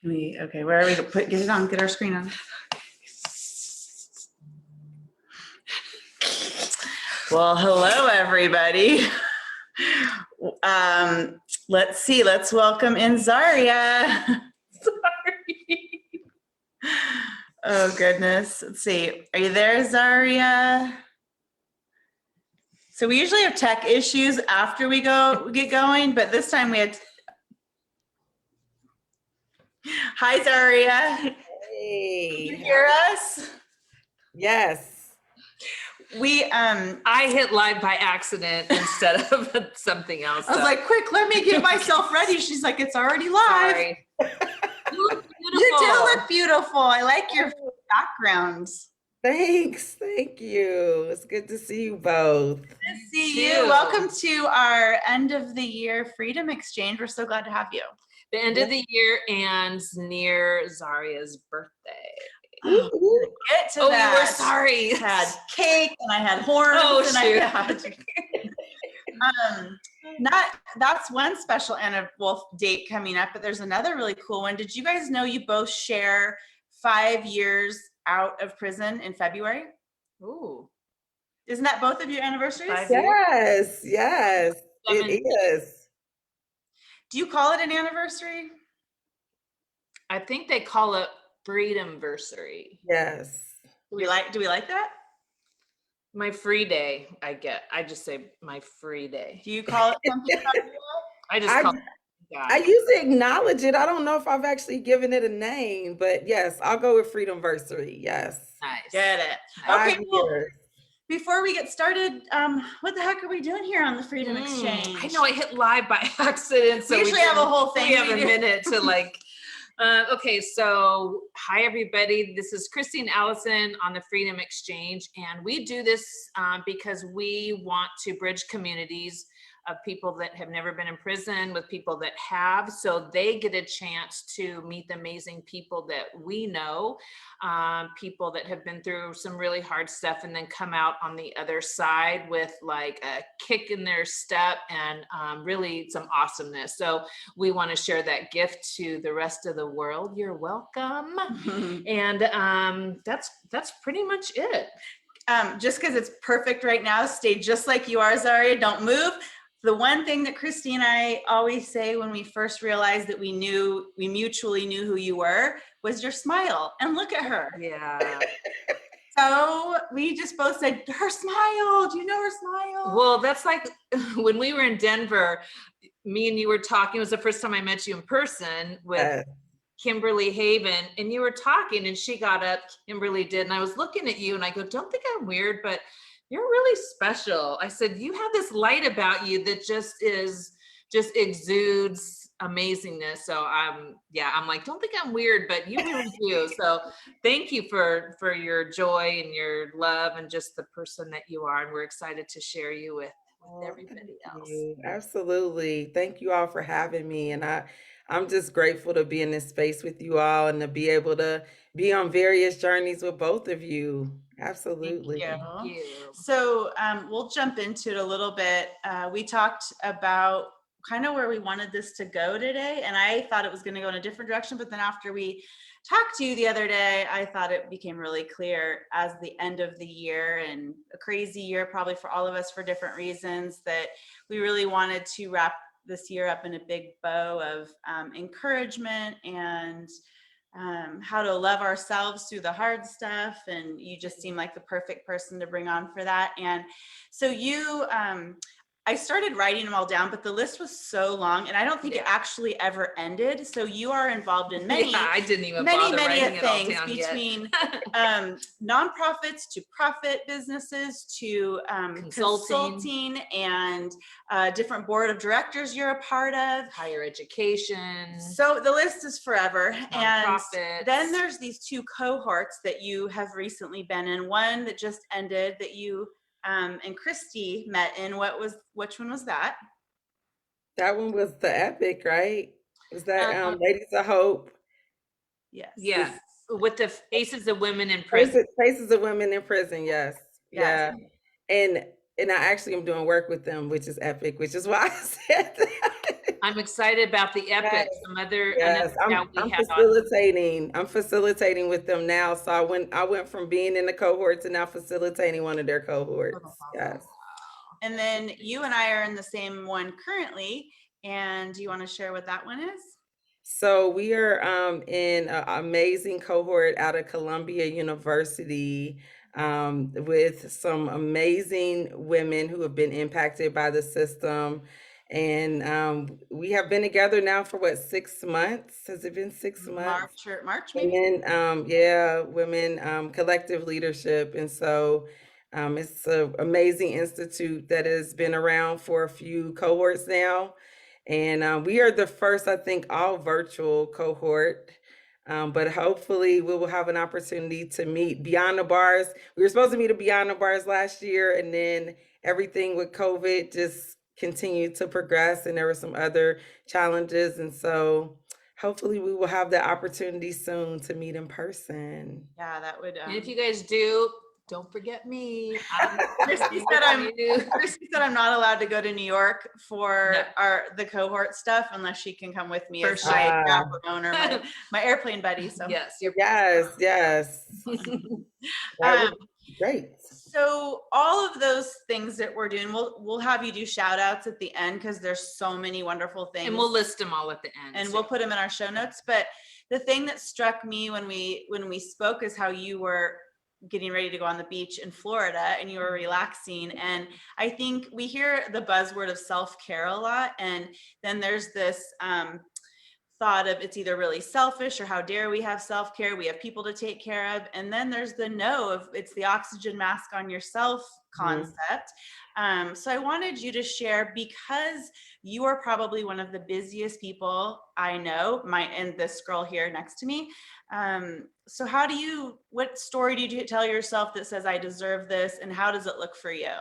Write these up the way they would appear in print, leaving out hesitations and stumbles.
Okay, where are we? Get it on, get our screen on. Well, hello, everybody. Let's see, let's welcome in Zaria. Sorry. Oh, goodness. Let's see. Are you there, Zaria? So we usually have tech issues after we get going, but this time we had. Hi, Zaria. Hey. Can you hear us? Yes. I hit live by accident instead of something else. I was like, quick, let me get myself ready. She's like, it's already live. Sorry. You look beautiful. You do look beautiful. I like your backgrounds. Thanks. Thank you. It's good to see you both. Good to see you. Welcome to our end of the year Freedom Exchange. We're so glad to have you. The end of the year and near Zaria's birthday. Get to that. We were sorry. I had cake and I had horns. Oh, and shoot. That's one special date coming up, but there's another really cool one. Did you guys know you both share 5 years out of prison in February? Ooh. Isn't that both of your anniversaries? Yes, it is. Do you call it an anniversary? I think they call it Freedomversary. Yes. Do we like that? My free day, I just say my free day. Do you call it something? I usually acknowledge it. I don't know if I've actually given it a name, but yes, I'll go with Freedomversary. Yes. Nice. Get it. Nice. Okay, well, before we get started, what the heck are we doing here on the Freedom Exchange? I know I hit live by accident. So we usually have a whole thing. We have a minute to okay, so hi everybody. This is Christine Allison on the Freedom Exchange, and we do this because we want to bridge communities of people that have never been in prison with people that have, so they get a chance to meet the amazing people that we know, people that have been through some really hard stuff and then come out on the other side with like a kick in their step and really some awesomeness. So we want to share that gift to the rest of the world. You're welcome. And that's pretty much it. Just because it's perfect right now, stay just like you are, Zaria. Don't move. The one thing that Christy and I always say when we first realized that we mutually knew who you were was your smile. And look at her. Yeah. So we just both said, her smile. Do you know her smile? Well, that's like when we were in Denver, me and you were talking. It was the first time I met you in person with Kimberly Haven, and you were talking and she got up, Kimberly did, and I was looking at you and I go, don't think I'm weird, but you're really special. I said, you have this light about you that just exudes amazingness. So I'm like, don't think I'm weird, but you really do. So thank you for your joy and your love and just the person that you are. And we're excited to share you with everybody else. Absolutely. Thank you all for having me. And I'm just grateful to be in this space with you all and to be able to be on various journeys with both of you. Absolutely. Thank you. So we'll jump into it a little bit. We talked about kind of where we wanted this to go today, and I thought it was going to go in a different direction, but then after we talked to you the other day, I thought it became really clear as the end of the year and a crazy year probably for all of us for different reasons that we really wanted to wrap this year up in a big bow of encouragement and how to love ourselves through the hard stuff. And you just seem like the perfect person to bring on for that. And so I started writing them all down, but the list was so long and I don't think it actually ever ended. So you are involved in many, I didn't even many things between nonprofits to profit businesses to consulting and different board of directors you're a part of. Higher education. So the list is forever. And then there's these 2 cohorts that you have recently been in. One that just ended that you and Christy met in. Which one was that? That one was the epic, right? Was that Ladies of Hope? Yes. Yeah. With the faces of women in prison. Faces of women in prison, yes. Yeah. And I actually am doing work with them, which is epic, which is why I said that. I'm excited about the Yes, epic, another yes. scout we I'm had on. facilitating. I'm facilitating with them now. So I went from being in the cohort to now facilitating one of their cohorts. Yes. And then you and I are in the same one currently. And do you want to share what that one is? So we are in an amazing cohort out of Columbia University with some amazing women who have been impacted by the system. And we have been together now for what, 6 months? Has it been 6 months? March And maybe? then, yeah, women collective leadership. And so it's an amazing institute that has been around for a few cohorts now. And we are the first, I think, all virtual cohort. But hopefully we will have an opportunity to meet beyond the bars. We were supposed to meet at Beyond the Bars last year, and then everything with COVID just continued to progress, and there were some other challenges. And so hopefully we will have the opportunity soon to meet in person. Yeah, that would. And if you guys do, don't forget me. Christy said I'm not allowed to go to New York for the cohort stuff unless she can come with me For as sure. my chaperone or my airplane buddy. So Yes, Yes. That would be great. So all of those things that we're doing, we'll have you do shout outs at the end because there's so many wonderful things. and we'll list them all at the end. And we'll put them in our show notes. But the thing that struck me when we spoke is how you were getting ready to go on the beach in Florida and you were relaxing. And I think we hear the buzzword of self-care a lot. And then there's this thought of it's either really selfish or how dare we have self-care, we have people to take care of. And then there's the no of it's the oxygen mask on yourself concept. So I wanted you to share, because you are probably one of the busiest people I know, and this girl here next to me. So what story do you tell yourself that says I deserve this, and how does it look for you?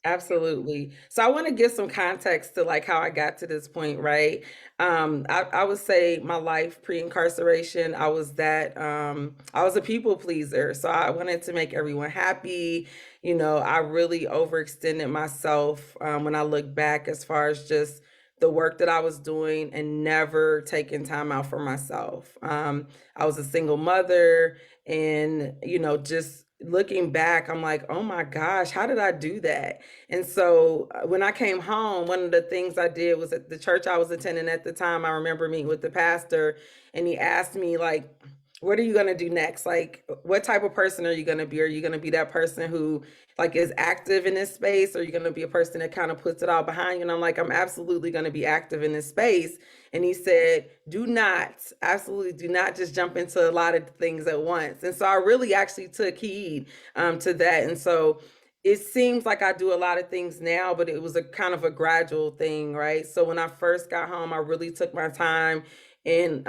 Absolutely. So I want to give some context to like how I got to this point, right? I would say my life pre-incarceration, I was a people pleaser. So I wanted to make everyone happy. You know, I really overextended myself when I look back as far as just the work that I was doing and never taking time out for myself. I was a single mother, and, you know, just looking back, I'm like, oh my gosh, how did I do that? And so when I came home, one of the things I did was at the church I was attending at the time, I remember meeting with the pastor, and he asked me, like, what are you going to do next? Like, what type of person are you going to be? Are you going to be that person who like is active in this space? Or are you going to be a person that kind of puts it all behind you? And I'm like, I'm absolutely going to be active in this space. And he said, absolutely do not just jump into a lot of things at once. And so I really actually took heed to that. And so it seems like I do a lot of things now, but it was a kind of a gradual thing, right? So when I first got home, I really took my time in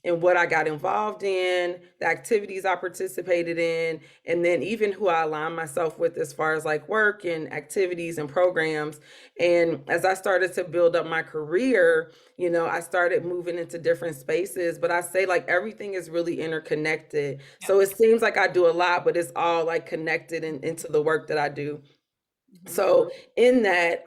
what I got involved in, the activities I participated in, and then even who I align myself with as far as like work and activities and programs. And as I started to build up my career, you know, I started moving into different spaces, but I say like everything is really interconnected. Yeah. So it seems like I do a lot, but it's all like connected into the work that I do. So in that,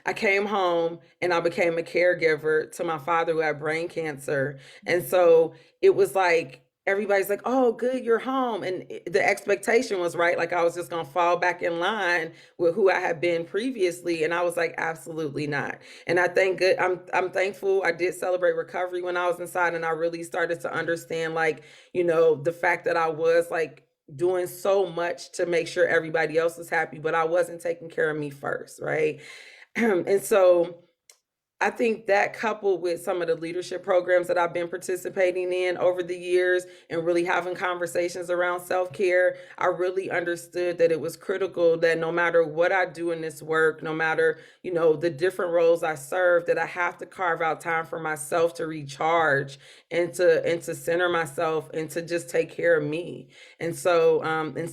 I came home and I became a caregiver to my father who had brain cancer. And so it was like, everybody's like, oh, good, you're home. And the expectation was right. Like I was just going to fall back in line with who I had been previously. And I was like, absolutely not. And I thank good. I'm thankful. I did celebrate recovery when I was inside, and I really started to understand, like, you know, the fact that I was like doing so much to make sure everybody else was happy, but I wasn't taking care of me first, right? And so I think that, coupled with some of the leadership programs that I've been participating in over the years and really having conversations around self-care, I really understood that it was critical that no matter what I do in this work, no matter, you know, the different roles I serve, that I have to carve out time for myself to recharge and to center myself and to just take care of me. And so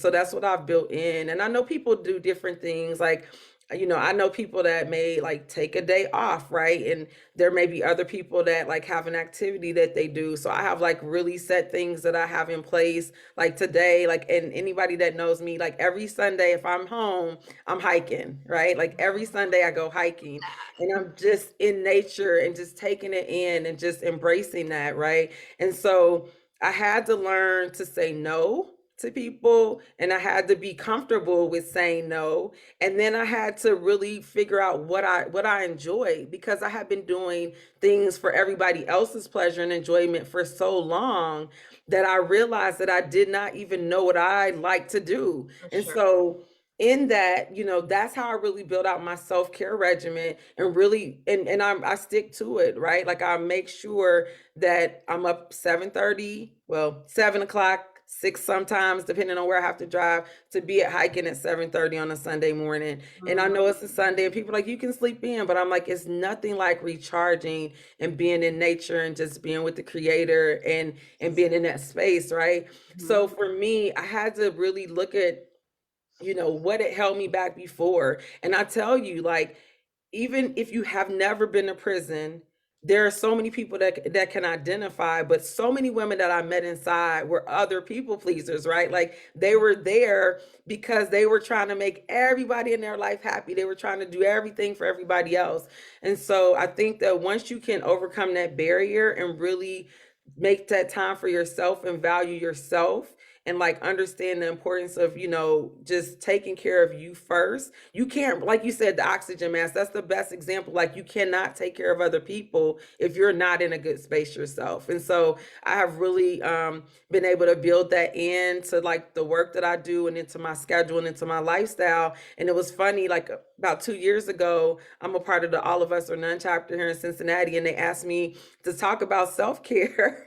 that's what I've built in. And I know people do different things. Like, I know people that may like take a day off, right? And there may be other people that like have an activity that they do. So I have like really set things that I have in place. Like today, like, and anybody that knows me, like every Sunday, if I'm home, I'm hiking, right? Like every Sunday I go hiking and I'm just in nature and just taking it in and just embracing that, right? And so I had to learn to say no to people, and I had to be comfortable with saying no. And then I had to really figure out what I enjoy, because I had been doing things for everybody else's pleasure and enjoyment for so long that I realized that I did not even know what I like to do. For And sure. so in that, that's how I really build out my self-care regimen, and really, and I stick to it, right? Like I make sure that I'm up 7:30, well, 7 o'clock, 6 sometimes, depending on where I have to drive, to be at hiking at 7:30 on a Sunday morning. And I know it's a Sunday and people are like, you can sleep in, but I'm like, it's nothing like recharging and being in nature and just being with the creator and being in that space, right? So for me, I had to really look at what had held me back before. And I tell you, like, even if you have never been to prison, there are so many people that can identify, but so many women that I met inside were other people pleasers, right? Like they were there because they were trying to make everybody in their life happy. They were trying to do everything for everybody else. And so I think that once you can overcome that barrier and really make that time for yourself and value yourself, and like understand the importance of just taking care of you first. You can't, like you said, the oxygen mask, that's the best example. Like you cannot take care of other people if you're not in a good space yourself. And so I have really been able to build that into like the work that I do and into my schedule and into my lifestyle. And it was funny, like about 2 years ago, I'm a part of the All of Us or None chapter here in Cincinnati, and they asked me to talk about self-care.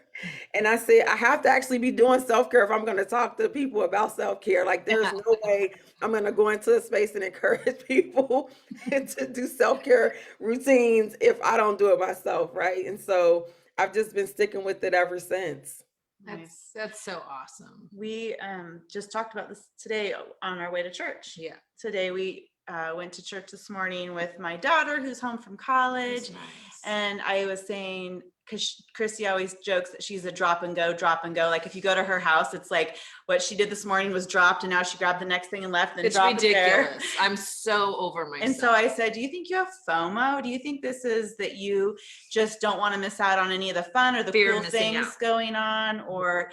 And I said, I have to actually be doing self-care if I'm going to talk to people about self-care. Like there's no way I'm going to go into a space and encourage people to do self-care routines if I don't do it myself, right? And so I've just been sticking with it ever since. That's so awesome. We just talked about this today on our way to church. Yeah. Today we went to church this morning with my daughter who's home from college. That's nice. And I was saying, because Chrissy always jokes that she's a drop and go. Like if you go to her house, it's like what she did this morning was dropped and now she grabbed the next thing and left and It's dropped ridiculous. it there. I'm so over myself. And so I said, do you think you have FOMO? Do you think this is that you just don't want to miss out on any of the fun or the Fear of cool missing things out. going on, or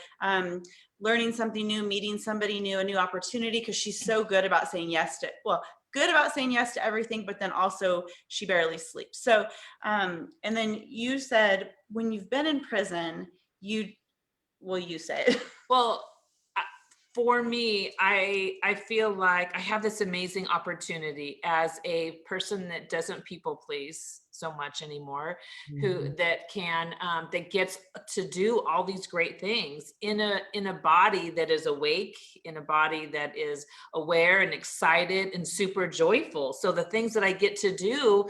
learning something new, meeting somebody new, a new opportunity? Because she's so good about saying yes to everything, but then also she barely sleeps. So, and then you said when you've been in prison, you say it. Well, for me, I feel like I have this amazing opportunity as a person that doesn't people please so much anymore, who that can that gets to do all these great things in a body that is awake, in a body that is aware and excited and super joyful. So the things that I get to do,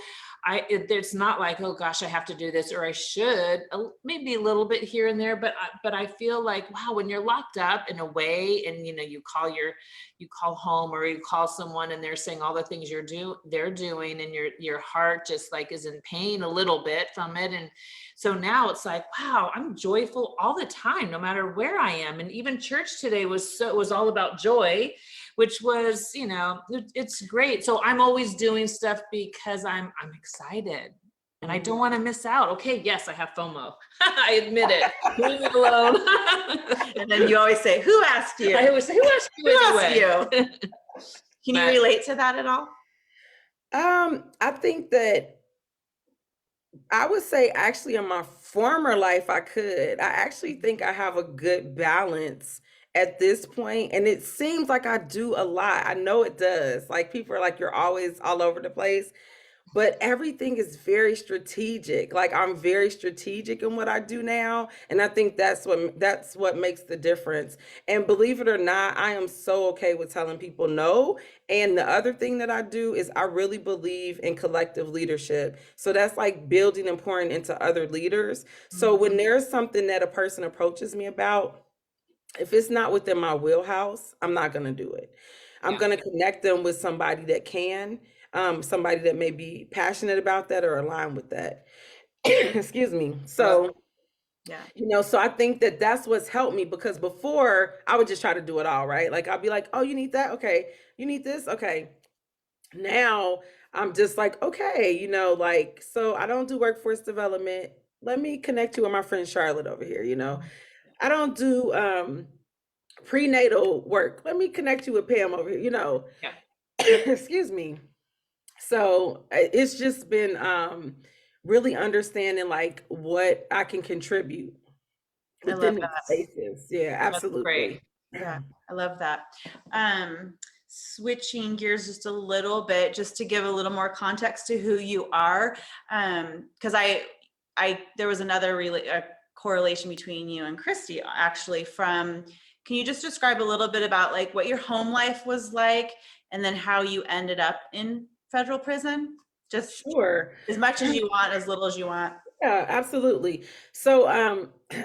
it's not like, oh gosh, I have to do this or I should, maybe a little bit here and there, but I feel like, wow, when you're locked up in a way and you call home or you call someone and they're saying all the things they're doing, and your heart just like is in pain a little bit from it. And so now it's like, wow, I'm joyful all the time, no matter where I am. And even church today was all about joy, which was, it's great. So I'm always doing stuff because I'm excited and I don't want to miss out. Okay, yes, I have FOMO. I admit it. Leave me alone. And then you always say, who asked you? I always say, who asked you? Who asked you? Can you relate to that at all? I think that I would say actually in my former life, I actually think I have a good balance at this point. And it seems like I do a lot. I know it does. Like people are like, you're always all over the place. But everything is very strategic. Like I'm very strategic in what I do now. And I think that's what makes the difference. And believe it or not, I am so okay with telling people no. And the other thing that I do is I really believe in collective leadership. So that's like building and pouring into other leaders. So when there's something that a person approaches me about, if it's not within my wheelhouse, I'm not going to do it. I'm going to connect them with somebody that can. somebody that may be passionate about that or aligned with that. Excuse me. Love- So, Yeah. so I think that that's what's helped me, because before I would just try to do it all, right? Like I'll be like, oh, you need that? Okay. You need this? Okay. Now I'm just like, okay, like, so I don't do workforce development. Let me connect you with my friend Charlotte over here. I don't do prenatal work. Let me connect you with Pam over here. Yeah. Excuse me. So it's just been really understanding like what I can contribute I love within these that. spaces. Yeah, That's great. absolutely. Yeah, I love that. Switching gears just a little bit, just to give a little more context to who you are, because there was another correlation between you and Christy, actually. Can you just describe a little bit about like what your home life was like, and then how you ended up in federal prison? Just Sure. as much as you want, as little as you want. Yeah, absolutely. So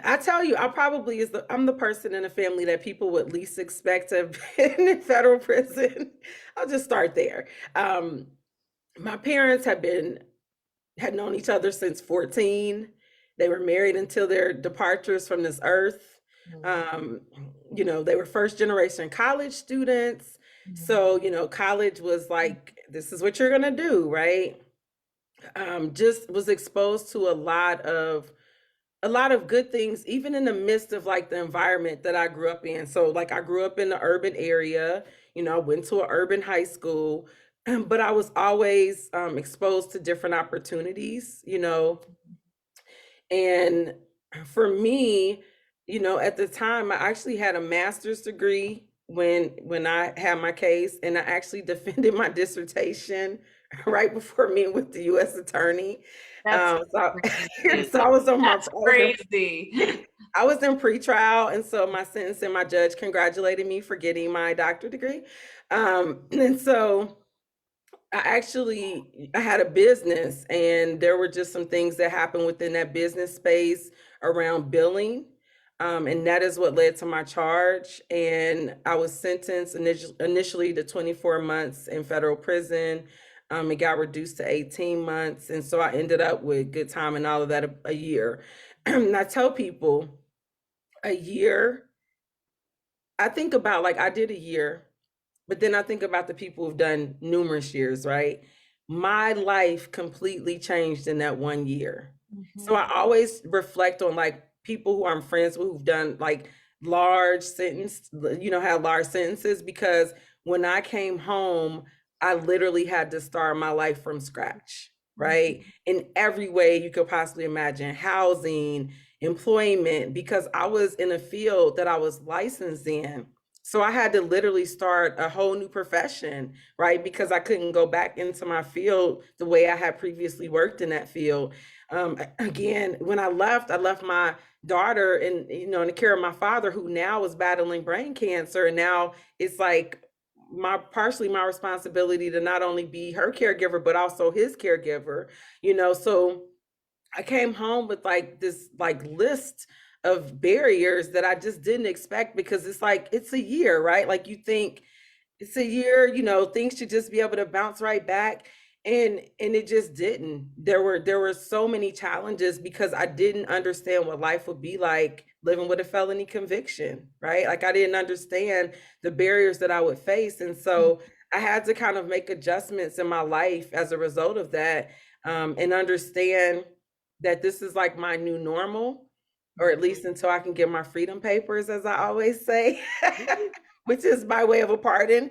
I tell you, I'm the person in the family that people would least expect to have been in federal prison. I'll just start there. My parents had known each other since 14. They were married until their departures from this earth. Um, they were first generation college students. So, college was like, this is what you're gonna do, right? Just was exposed to a lot of good things, even in the midst of like the environment that I grew up in. So like I grew up in the urban area, I went to an urban high school, but I was always exposed to different opportunities, and for me, at the time I actually had a master's degree when I had my case, and I actually defended my dissertation right before meeting with the U.S. attorney. That's So, crazy. so I was on my That's crazy. I was in pretrial, and so my sentence and my judge congratulated me for getting my doctorate degree. And so I had a business, and there were just some things that happened within that business space around billing. And that is what led to my charge. And I was sentenced initially to 24 months in federal prison. It got reduced to 18 months. And so I ended up with good time and all of that a year. And I tell people a year, I think about like I did a year, but then I think about the people who've done numerous years, right? My life completely changed in that 1 year. So I always reflect on like people who I'm friends with who've done like had large sentences, because when I came home, I literally had to start my life from scratch, right? In every way you could possibly imagine: housing, employment, because I was in a field that I was licensed in. So I had to literally start a whole new profession, right? Because I couldn't go back into my field the way I had previously worked in that field. Again, when I left my daughter in the care of my father, who now is battling brain cancer. And now it's like partially my responsibility to not only be her caregiver, but also his caregiver, so I came home with like this like list of barriers that I just didn't expect, because it's a year, right? Like you think it's a year, things should just be able to bounce right back. And it just didn't. There were so many challenges, because I didn't understand what life would be like living with a felony conviction, right? Like I didn't understand the barriers that I would face. And so I had to kind of make adjustments in my life as a result of that, and understand that this is like my new normal, or at least until I can get my freedom papers, as I always say, which is by way of a pardon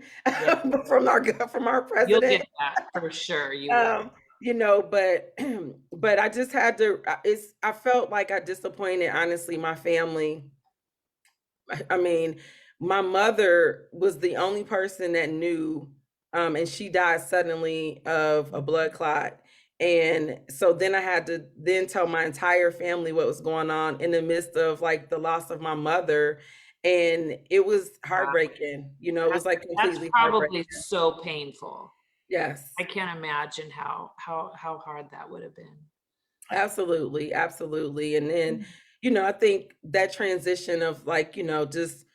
from our You'll president. get that for sure. You will. But but I just had to. I felt like I disappointed, honestly, my family. I mean, my mother was the only person that knew, and she died suddenly of a blood clot. And so then I had to then tell my entire family what was going on in the midst of like the loss of my mother. And it was heartbreaking, it was like That's completely probably heartbreaking. so painful. Yes. I can't imagine how hard that would have been. Absolutely, absolutely. And then, I think that transition of like, just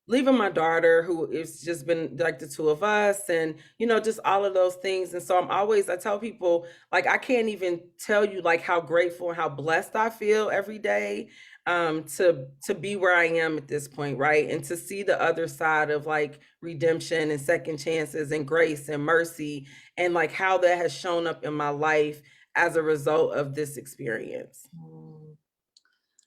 leaving my daughter, who it's just been like the two of us, and just all of those things. And so I tell people, like, I can't even tell you like how grateful and how blessed I feel every day, to be where I am at this point, right? And to see the other side of like redemption and second chances and grace and mercy, and like how that has shown up in my life as a result of this experience. Mm,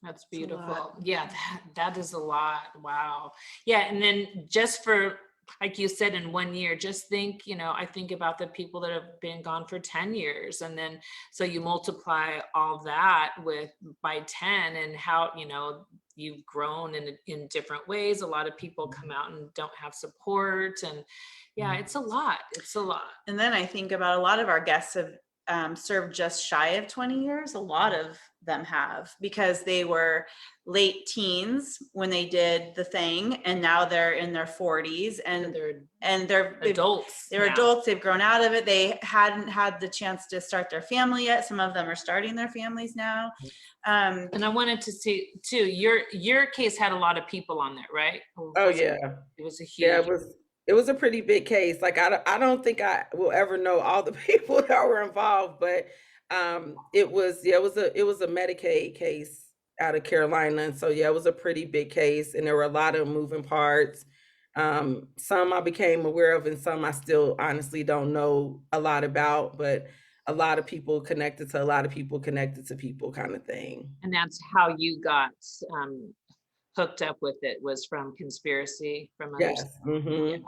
That's It's a lot. beautiful. Yeah, that is a lot. Wow. Yeah, and then just for, like you said, in 1 year, just think, I think about the people that have been gone for 10 years. And then so you multiply all that with by 10, and how, you've grown in different ways. A lot of people come out and don't have support. And yeah, it's a lot. It's a lot. And then I think about a lot of our guests have served just shy of 20 years. A lot of them have, because they were late teens when they did the thing, and now they're in their 40s, and they're Adults. They're now. adults. They've grown out of it. They hadn't had the chance to start their family yet. Some of them are starting their families now. And I wanted to see too, your case had a lot of people on there, right? Oh yeah. It was a huge. Yeah, it was a pretty big case. Like I don't think I will ever know all the people that were involved, but it was a Medicaid case out of Carolina. And so yeah, it was a pretty big case, and there were a lot of moving parts. Some I became aware of, and some I still honestly don't know a lot about, but a lot of people connected to a lot of people connected to people kind of thing. And that's how you got hooked up with it, was from conspiracy, from Yes. understanding.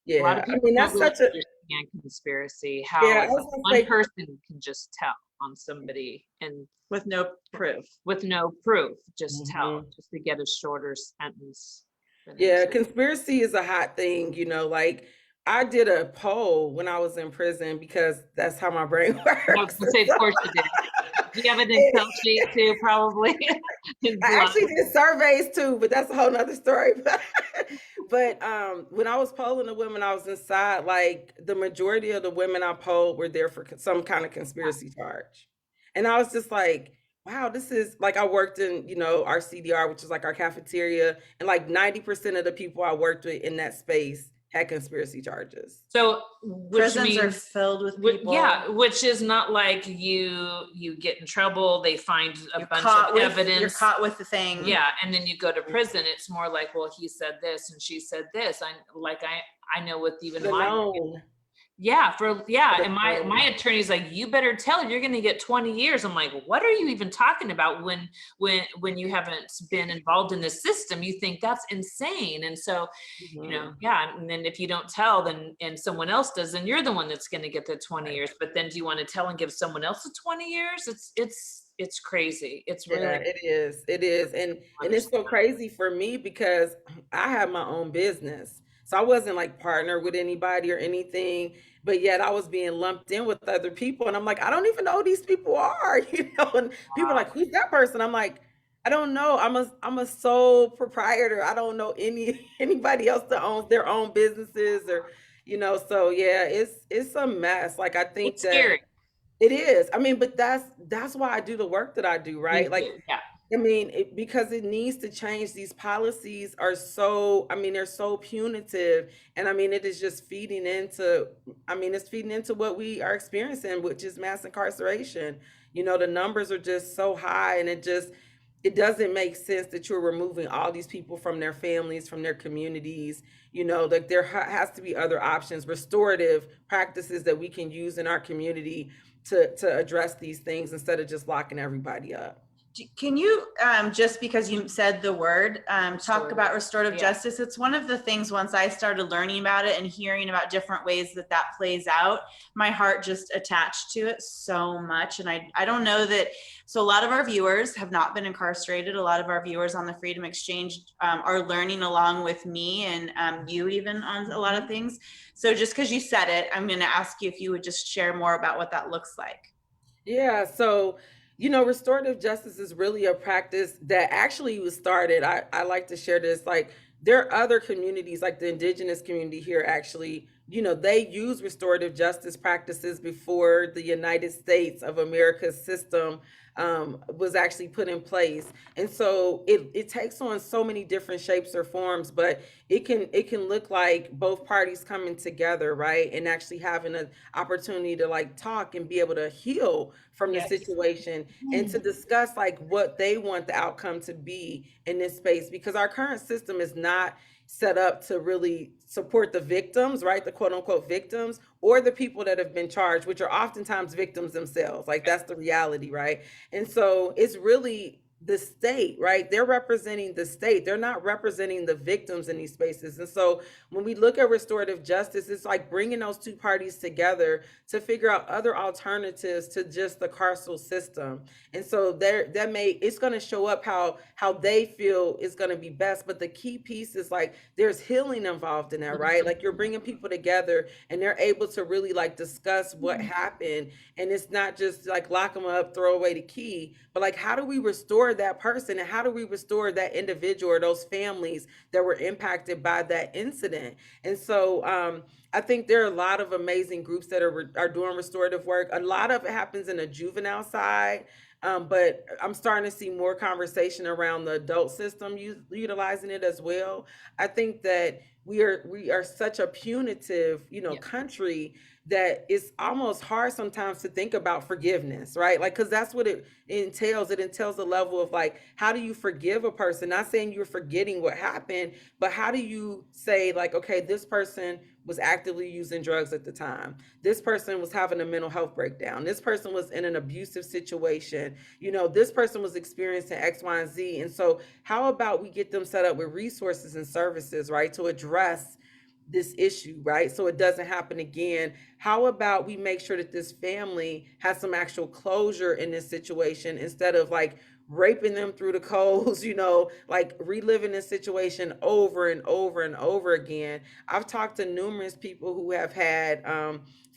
Yeah. A lot of I people mean, don't that's really such a understand conspiracy, how yeah, I it's was like gonna one say person can just tell on somebody, and with no proof. with no proof, just tell, Mhm. just to get a shorter sentence. for them Yeah, to- conspiracy is a hot thing, like I did a poll when I was in prison because that's how my brain I was works. gonna say, of course you did. Do you have an Excel sheet too, probably? In I blood. actually did surveys too, but that's a whole nother story. But when I was polling the women I was inside, like the majority of the women I polled were there for some kind of conspiracy charge. And I was just like, wow, this is like, I worked in, our CDR, which is like our cafeteria, and like 90% of the people I worked with in that space had conspiracy charges. So, which Prisons are means, filled with people. yeah, which is not like you get in trouble, they find a You're bunch caught of with, evidence. You're caught with the thing. Yeah, and then you go to prison. It's more like, well, he said this and she said this. I know with even The my known. yeah, The and my known. attorney's like, you better tell her you're going to get 20 years. I'm like, what are you even talking about when you haven't been involved in the system? You think that's insane. And so, Mhm. yeah, and then if you don't tell, then and someone else does, then you're the one that's going to get the 20 years. But then do you want to tell and give someone else the 20 years? It's crazy. It's Yeah, really it is. It is. And it's so crazy for me because I have my own business. So I wasn't like partnered with anybody or anything, but yet I was being lumped in with other people. And I'm like, I don't even know who these people are, and people are like, who's that person? I'm like, I don't know. I'm a sole proprietor. I don't know anybody else that owns their own businesses or, so yeah, it's a mess. Like I think it's that scary. it is. I mean, but that's why I do the work that I do, You right? Like, do, yeah. I mean, because it needs to change. These policies are so, I mean, they're so punitive. And I mean, it is just feeding into, I mean, it's feeding into what we are experiencing, which is mass incarceration. The numbers are just so high, and it doesn't make sense that you're removing all these people from their families, from their communities. Like there has to be other options, restorative practices that we can use in our community to address these things instead of just locking everybody up. Can you, just because you said the word, talk about restorative Yeah. justice? It's one of the things, once I started learning about it and hearing about different ways that plays out, my heart just attached to it so much. And I don't know that, so a lot of our viewers have not been incarcerated. A lot of our viewers on the Freedom Exchange are learning along with me and you even on a lot of things. So just because you said it, I'm going to ask you if you would just share more about what that looks like. Yeah, so restorative justice is really a practice that actually was started. I like to share this. Like, there are other communities, like the indigenous community here, actually they use restorative justice practices before the United States of America's system was actually put in place. And so it takes on so many different shapes or forms, but it can look like both parties coming together, right? And actually having an opportunity to like talk and be able to heal from the Yes. situation and to discuss like what they want the outcome to be in this space, because our current system is not set up to really support the victims, right? The quote unquote victims, or the people that have been charged, which are oftentimes victims themselves. Like that's the reality, right? And so it's really the state, right? They're representing the state. They're not representing the victims in these spaces. And so when we look at restorative justice, it's like bringing those two parties together to figure out other alternatives to just the carceral system. And so it's going to show up how they feel is going to be best. But the key piece is like there's healing involved in that, right? Like you're bringing people together and they're able to really like discuss what happened. And it's not just like lock them up, throw away the key, but like how do we restore that person, and how do we restore that individual or those families that were impacted by that incident? And so I think there are a lot of amazing groups that are doing restorative work. A lot of it happens in the juvenile side. But I'm starting to see more conversation around the adult system utilizing it as well. I think that we are such a punitive, Yeah. country that it's almost hard sometimes to think about forgiveness, right? Like, because that's what it entails. It entails a level of like, how do you forgive a person? Not saying you're forgetting what happened, but how do you say like, okay, this person was actively using drugs at the time. This person was having a mental health breakdown. This person was in an abusive situation. This person was experiencing X, Y, and Z. And so how about we get them set up with resources and services, right, to address this issue, right? So it doesn't happen again. How about we make sure that this family has some actual closure in this situation instead of like raping them through the coals, like reliving this situation over and over and over again. I've talked to numerous people who have had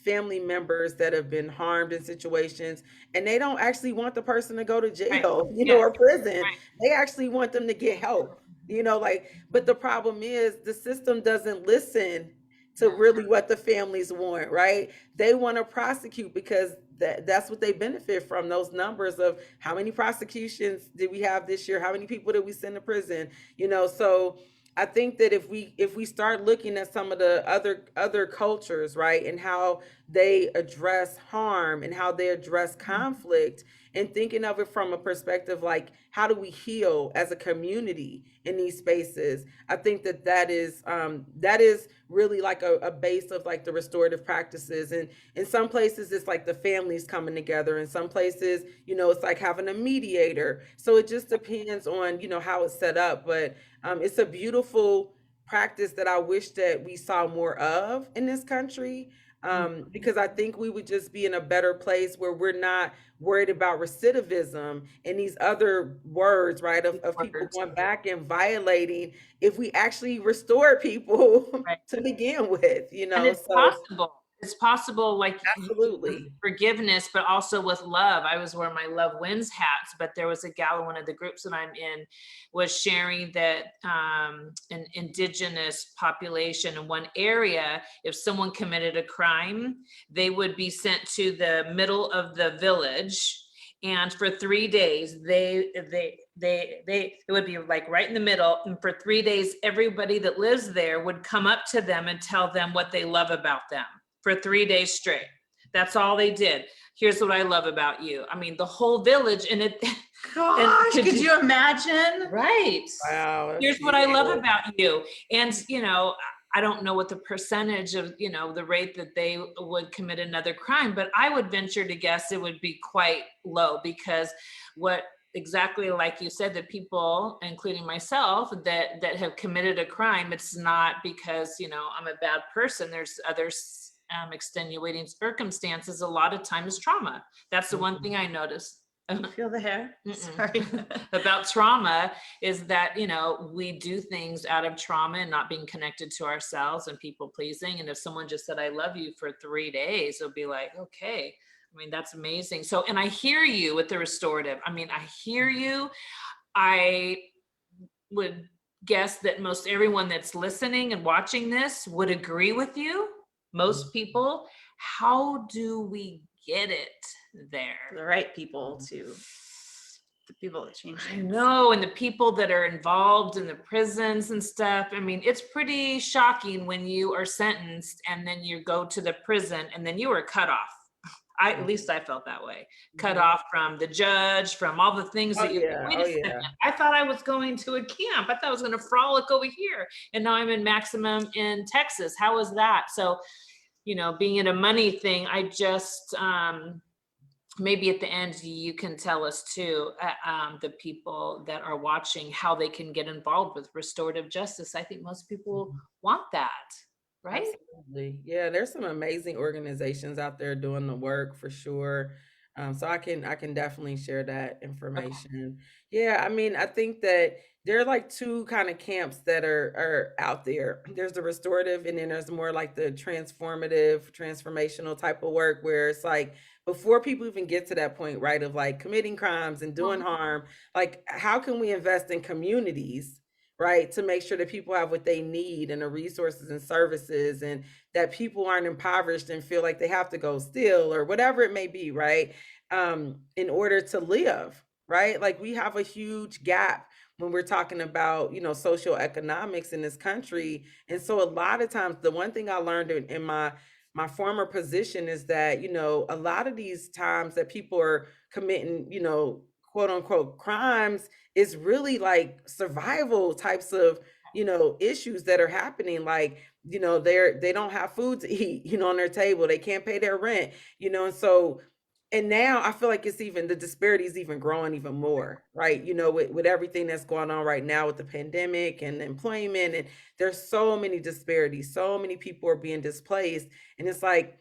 family members that have been harmed in situations, and they don't actually want the person to go to jail, Yes. or prison. Right. They actually want them to get help, but the problem is the system doesn't listen to really what the families want, right? They want to prosecute because that's what they benefit from, those numbers of how many prosecutions did we have this year, how many people did we send to prison, so I think that if we start looking at some of the other cultures, right, and how they address harm and how they address conflict, and thinking of it from a perspective like how do we heal as a community in these spaces, I think that is really like a base of like the restorative practices. And in some places it's like the families coming together. In some places, it's like having a mediator. So it just depends on how it's set up. But it's a beautiful practice that I wish that we saw more of in this country, because I think we would just be in a better place where we're not worried about recidivism and these other words, right, of people going back and violating, if we actually restore people Right. to begin with, And it's so possible. It's possible, like absolutely. forgiveness, but also with love. I was wearing my Love Wins hats, but there was a gal in one of the groups that I'm in was sharing that an indigenous population in one area, if someone committed a crime, they would be sent to the middle of the village. And for 3 days, it would be like right in the middle. And for 3 days, everybody that lives there would come up to them and tell them what they love about them for 3 days straight. That's all they did. Here's what I love about you. I mean, the whole village, and it. Gosh, could you imagine? Right. Wow. Here's what I love about you. And, I don't know what the percentage of, the rate that they would commit another crime, but I would venture to guess it would be quite low, because exactly like you said, that people, including myself, that have committed a crime, it's not because, I'm a bad person. There's other extenuating circumstances. A lot of times trauma. That's the one thing I noticed. Feel the hair? Sorry. About trauma is that, we do things out of trauma and not being connected to ourselves and people pleasing. And if someone just said, I love you for 3 days, it'll be like, okay. I mean, that's amazing. So, and I hear you with the restorative. I mean, I hear you. I would guess that most everyone that's listening and watching this would agree with you. most people. How do we get it there? The right people to the people that change I things. know, and the people that are involved in the prisons and stuff. I mean, it's pretty shocking when you are sentenced and then you go to the prison and then you are cut off. At least I felt that way. Cut off from the judge, from all the things that you wait a second. I thought I was going to a camp. I thought I was going to frolic over here. And now I'm in maximum in Texas. How is that? So, being in a money thing, I just maybe at the end you can tell us too, the people that are watching, how they can get involved with restorative justice. I think most people want that, right? Absolutely. Yeah, there's some amazing organizations out there doing the work for sure. So I can definitely share that information. Yeah, I mean, I think that there are like two kind of camps that are out there. There's the restorative, and then there's more like the transformational type of work where it's like before people even get to that point, right, of like committing crimes and doing harm, like how can we invest in communities, right, to make sure that people have what they need and the resources and services, and that people aren't impoverished and feel like they have to go steal or whatever it may be, right, in order to live, right? Like we have a huge gap when we're talking about, socioeconomics in this country. And so a lot of times, the one thing I learned in my former position is that, a lot of these times that people are committing, quote unquote crimes is really like survival types of, issues that are happening. Like, they don't have food to eat, on their table. They can't pay their rent, and so and now I feel like the disparity is even growing even more, right? With everything that's going on right now with the pandemic and employment, and there's so many disparities, so many people are being displaced. And it's like,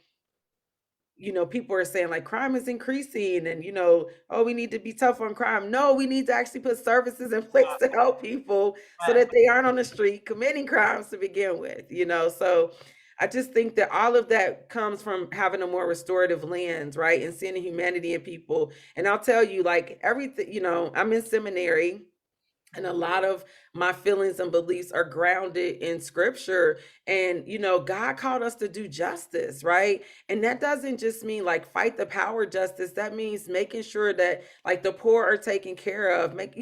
people are saying like crime is increasing and, oh, we need to be tough on crime. No, we need to actually put services in place to help people so that they aren't on the street committing crimes to begin with, So I just think that all of that comes from having a more restorative lens, right? And seeing the humanity in people. And I'll tell you, like everything, I'm in seminary. And a lot of my feelings and beliefs are grounded in scripture. And, God called us to do justice, right? And that doesn't just mean like fight the power justice. That means making sure that like the poor are taken care of. Like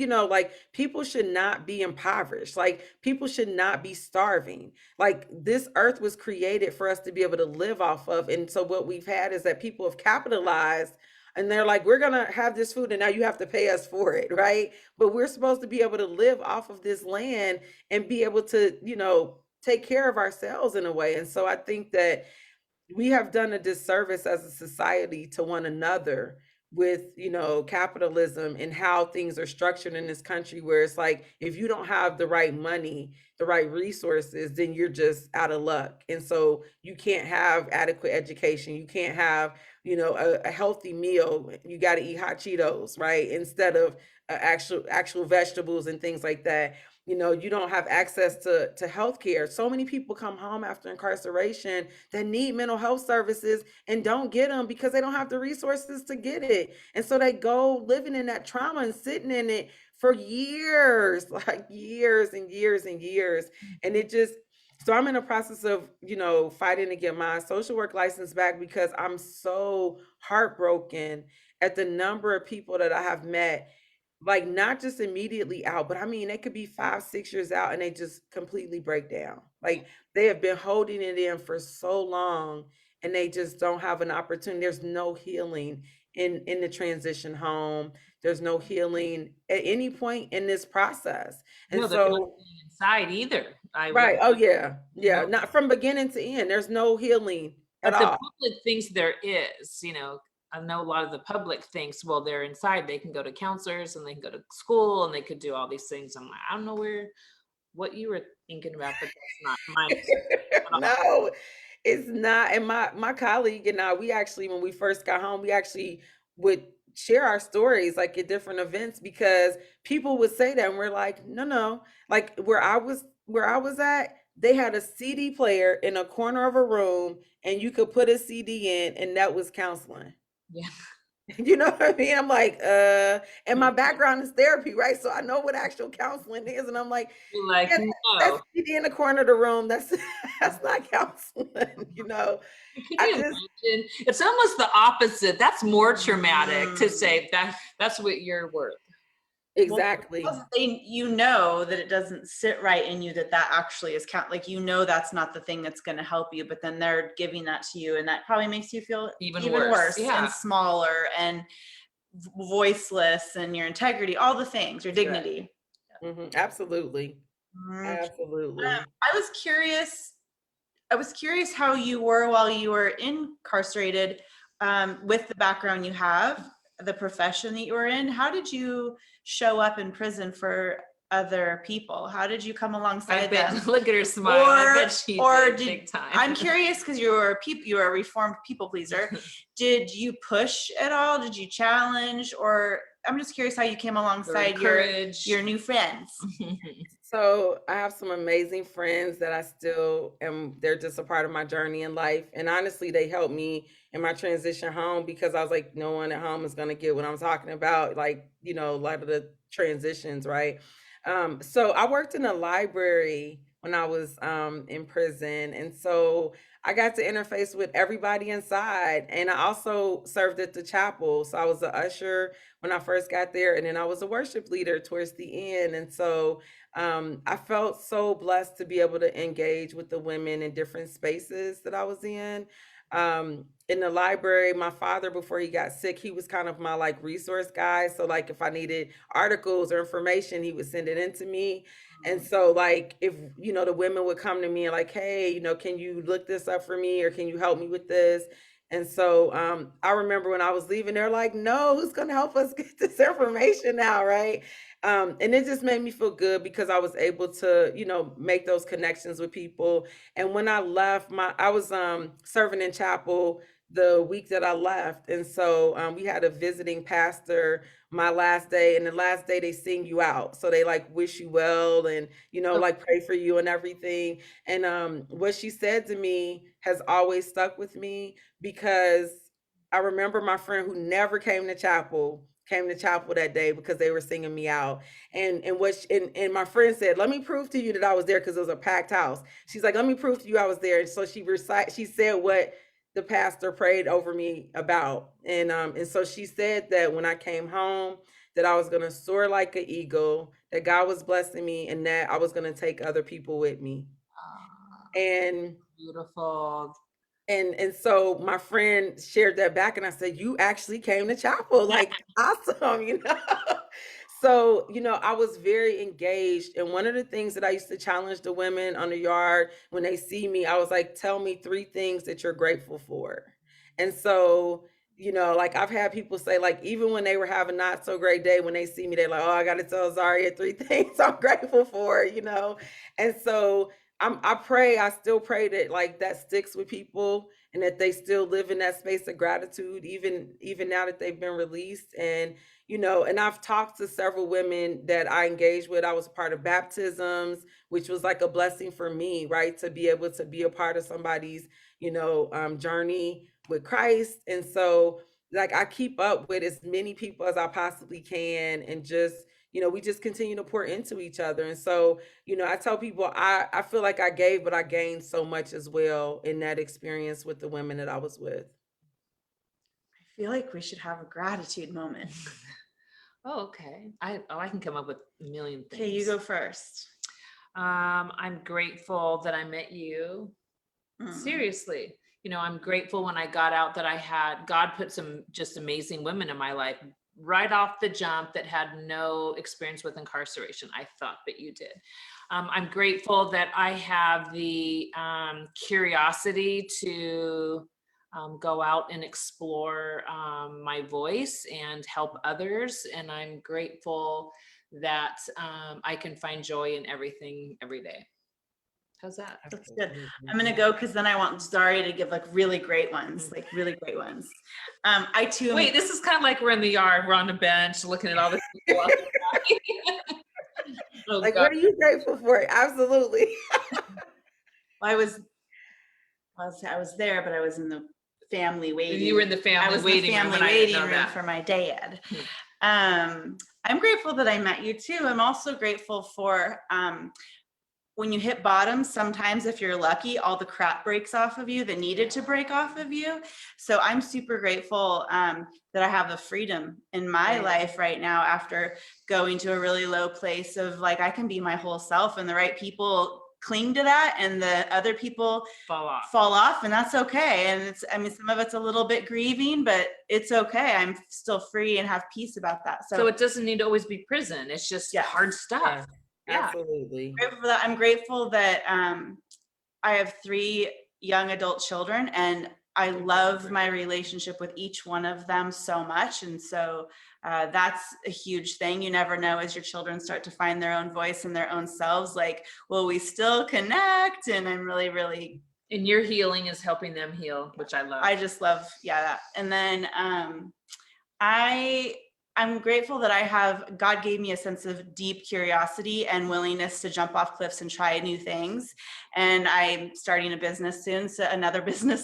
people should not be impoverished. Like people should not be starving. Like this earth was created for us to be able to live off of. And so what we've had is that people have capitalized and they're like, we're going to have this food and now you have to pay us for it, right? But we're supposed to be able to live off of this land and be able to, take care of ourselves in a way. And so I think that we have done a disservice as a society to one another with, capitalism and how things are structured in this country, where it's like, if you don't have the right money, the right resources, then you're just out of luck. And so you can't have adequate education. You can't have, a healthy meal. You got to eat hot Cheetos, right? Instead of actual vegetables and things like that. You don't have access to healthcare. So many people come home after incarceration that need mental health services and don't get them because they don't have the resources to get it. And so they go living in that trauma and sitting in it for years, like years and years and years. And so I'm in the process of, fighting to get my social work license back because I'm so heartbroken at the number of people that I have met, like not just immediately out, but I mean, they could be 5, 6 years out and they just completely break down. Like they have been holding it in for so long and they just don't have an opportunity. There's no healing in the transition home. There's no healing at any point in this process. And No, they're not so, being inside either. right. Oh yeah. Yeah. Not from beginning to end. There's no healing at But the all. public thinks there is, I know a lot of the public thinks, well, they're inside, they can go to counselors and they can go to school and they could do all these things. I'm like, I don't know what you were thinking about, but that's not mine. No, it's not. And my colleague and I, we actually, when we first got home, we actually would share our stories like at different events because people would say that and we're like, no. Like where I was at, they had a CD player in a corner of a room and you could put a CD in and that was counseling. Yeah. You know what I mean? I'm like, and my background is therapy, right? So I know what actual counseling is. And I'm like, You're like, yeah, that's no. TV in the corner of the room. That's not counseling, Can I you just imagine? It's almost the opposite. That's more traumatic to Mm. say that's what you're worth. Well, exactly. because you know that it doesn't sit right in you that actually is like that's not the thing that's going to help you, but then they're giving that to you, and that probably makes you feel Even even worse. worse Yeah. and smaller and voiceless, and your integrity, all the things, your dignity. Absolutely. Mm. Absolutely. I was curious. How you were while you were incarcerated, with the background you have, the profession that you were in. How did you show up in prison for other people? How did you come I alongside bet. them? Look at her smile. I bet she did big time. I'm curious because you were a reformed people pleaser. Did you push at all? Did you challenge? Or I'm just curious how you came alongside your new friends. So I have some amazing friends that I still am, they're just a part of my journey in life. And honestly, they helped me in my transition home because I was like, no one at home is going to get what I'm talking about. Like, a lot of the transitions, right? So I worked in a library when I was in prison. And so I got to interface with everybody inside. And I also served at the chapel. So I was an usher when I first got there. And then I was a worship leader towards the end. And so I felt so blessed to be able to engage with the women in different spaces that I was in the library. My father, before he got sick, he was kind of my like resource guy. So like if I needed articles or information, he would send it in to me. And so like if the women would come to me and like, hey, can you look this up for me or can you help me with this? And so I remember when I was leaving, they're like, no, who's gonna help us get this information now, right? And it just made me feel good because I was able to, make those connections with people. And when I left, I was serving in chapel the week that I left, and so we had a visiting pastor my last day, and the last day they sing you out, so they like wish you well and like pray for you and everything. And what she said to me has always stuck with me because I remember my friend who never came to chapel that day because they were singing me out. And my friend said, "Let me prove to you that I was there," because it was a packed house. She's like, "Let me prove to you I was there." And so she said what the pastor prayed over me about. And so she said that when I came home, that I was gonna soar like an eagle, that God was blessing me, and that I was gonna take other people with me. And Beautiful. and so my friend shared that back, and I said, "You actually came to chapel, like awesome." So, I was very engaged. And one of the things that I used to challenge the women on the yard when they see me, I was like, tell me 3 things that you're grateful for. And so, like I've had people say, like, even when they were having not so great day, when they see me, they're like, oh, I got to tell Zaria 3 things I'm grateful for. And so I still pray that like that sticks with people and that they still live in that space of gratitude, even now that they've been released. And I've talked to several women that I engaged with. I was part of baptisms, which was like a blessing for me, right? To be able to be a part of somebody's, journey with Christ. And so like I keep up with as many people as I possibly can, and just, we just continue to pour into each other. And so, I tell people I feel like I gave, but I gained so much as well in that experience with the women that I was with. I feel like we should have a gratitude moment. Oh, okay. I can come up with a million things. Okay, you go first. I'm grateful that I met you. Seriously, I'm grateful when I got out that God put some just amazing women in my life right off the jump that had no experience with incarceration. I thought, but you did. I'm grateful that I have the curiosity to go out and explore my voice and help others. And I'm grateful that I can find joy in everything every day. How's that? That's good. I'm gonna go because then I want Zaria to give like really great ones, like really great ones. I too. Wait, this is kind of like we're in the yard, we're on the bench looking at all the people. Oh, Like, God. what are you grateful for? Absolutely. I was there, but I was in the family waiting. You were in the I family was in the waiting room, family and I didn't waiting know room that. for my dad. Hmm. I'm grateful that I met you too. I'm also grateful for when you hit bottom, sometimes if you're lucky, all the crap breaks off of you that needed to break off of you. So I'm super grateful that I have the freedom in my life right now after going to a really low place of like, I can be my whole self, and the right people cling to that and the other people fall off, and that's okay. And it's, I mean, some of it's a little bit grieving, but it's okay. I'm still free and have peace about that. So it doesn't need to always be prison. It's just hard stuff. Yeah, absolutely. I'm grateful that I have 3 young adult children, and I love my relationship with each one of them so much. And so that's a huge thing. You never know, as your children start to find their own voice and their own selves, like, will we still connect? And I'm really, really. And your healing is helping them heal, which I love. I just love, that. And then I'm grateful that God gave me a sense of deep curiosity and willingness to jump off cliffs and try new things. And I'm starting another business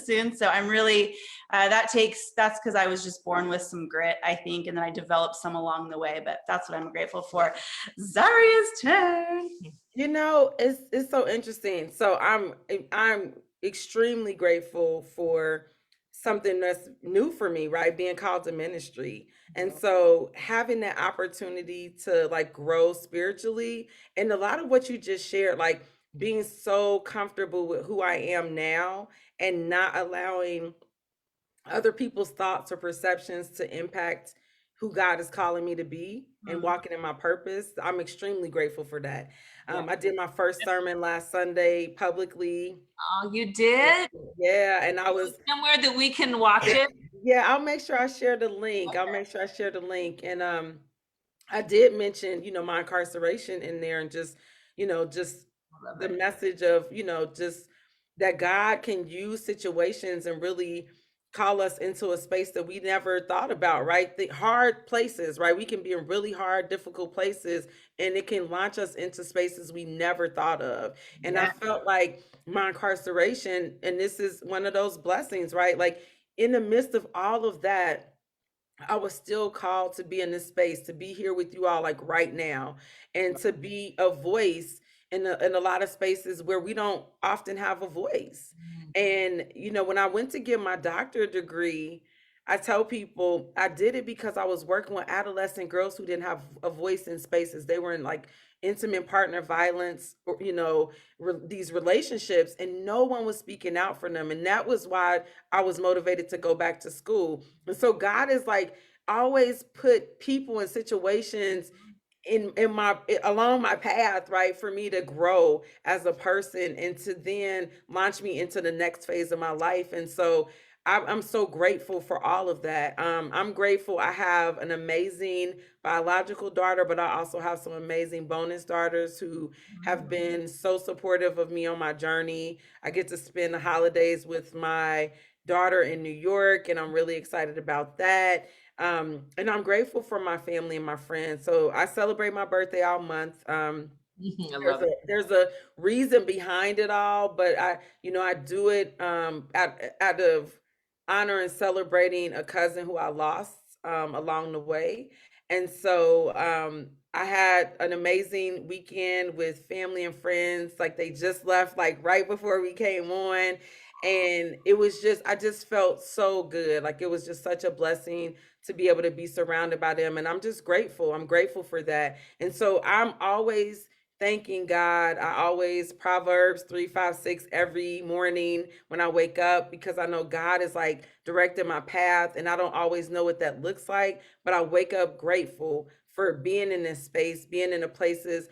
soon. So I'm really, that's because I was just born with some grit, I think. And then I developed some along the way, but that's what I'm grateful for. Zaria's turn. It's so interesting. So I'm extremely grateful for something that's new for me, right? Being called to ministry. And so having that opportunity to like grow spiritually, and a lot of what you just shared, like being so comfortable with who I am now and not allowing other people's thoughts or perceptions to impact who God is calling me to be and walking in my purpose. I'm extremely grateful for that. I did my first sermon last Sunday publicly. Oh, you did? Yeah, and I was somewhere that we can watch it. Yeah, I'll make sure I share the link. I'll make sure I share the link. And I did mention, my incarceration in there, and just, just the message of, just that God can use situations and really call us into a space that we never thought about, right? The hard places, right? We can be in really hard, difficult places, and it can launch us into spaces we never thought of. And I felt like my incarceration, and this is one of those blessings, right? Like in the midst of all of that, I was still called to be in this space, to be here with you all, like right now, and to be a voice in a lot of spaces where we don't often have a voice. And, when I went to get my doctorate degree, I tell people I did it because I was working with adolescent girls who didn't have a voice in spaces. They were in like intimate partner violence, or, these relationships, and no one was speaking out for them. And that was why I was motivated to go back to school. And so God is like always put people in situations in my along my path, right, for me to grow as a person and to then launch me into the next phase of my life. And so I'm so grateful for all of that. I'm grateful I have an amazing biological daughter, but I also have some amazing bonus daughters who have been so supportive of me on my journey. I get to spend the holidays with my daughter in New York, and I'm really excited about that. And I'm grateful for my family and my friends. So I celebrate my birthday all month. There's a reason behind it all, but I do it out of honor and celebrating a cousin who I lost along the way. And so I had an amazing weekend with family and friends. Like they just left like right before we came on. And I just felt so good. Like it was just such a blessing to be able to be surrounded by them. And I'm just grateful. I'm grateful for that. And so I'm always thanking God. I always Proverbs 3, 5, 6 every morning when I wake up, because I know God is like directing my path, and I don't always know what that looks like, but I wake up grateful for being in this space, being in the places,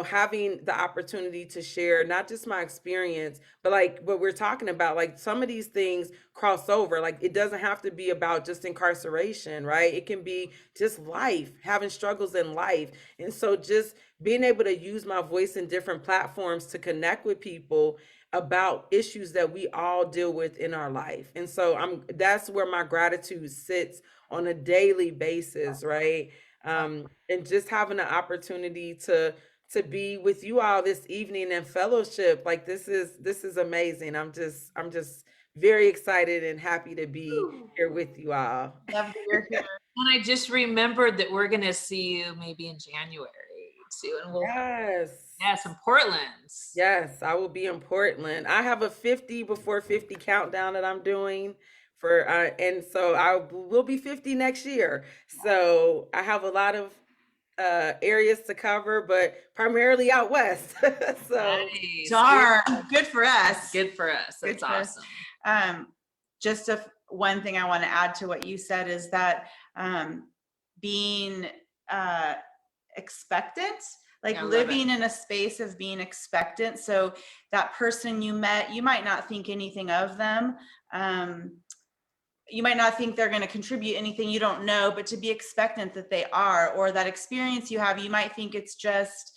having the opportunity to share not just my experience, but like what we're talking about, like some of these things cross over. Like it doesn't have to be about just incarceration, right? It can be just life, having struggles in life. And so just being able to use my voice in different platforms to connect with people about issues that we all deal with in our life. And so that's where my gratitude sits on a daily basis, right? And just having the opportunity to be with you all this evening in fellowship, like this is amazing. I'm just very excited and happy to be here with you all. Love that you're here. And I just remembered that we're gonna see you maybe in January too, and we'll, Yes. yes, in Portland. Yes, I will be in Portland. I have a 50 before 50 countdown that I'm doing for and so will be 50 next year. So I have a lot of areas to cover, but primarily out west. So Nice. Darn, good for us. Good for us. Good That's for us. awesome. Just one thing I want to add to what you said is that being expectant, like I love living it. in a space of being expectant. So that person you met, you might not think anything of them. You might not think they're going to contribute anything, you don't know, but to be expectant that they are, or that experience you have, you might think it's just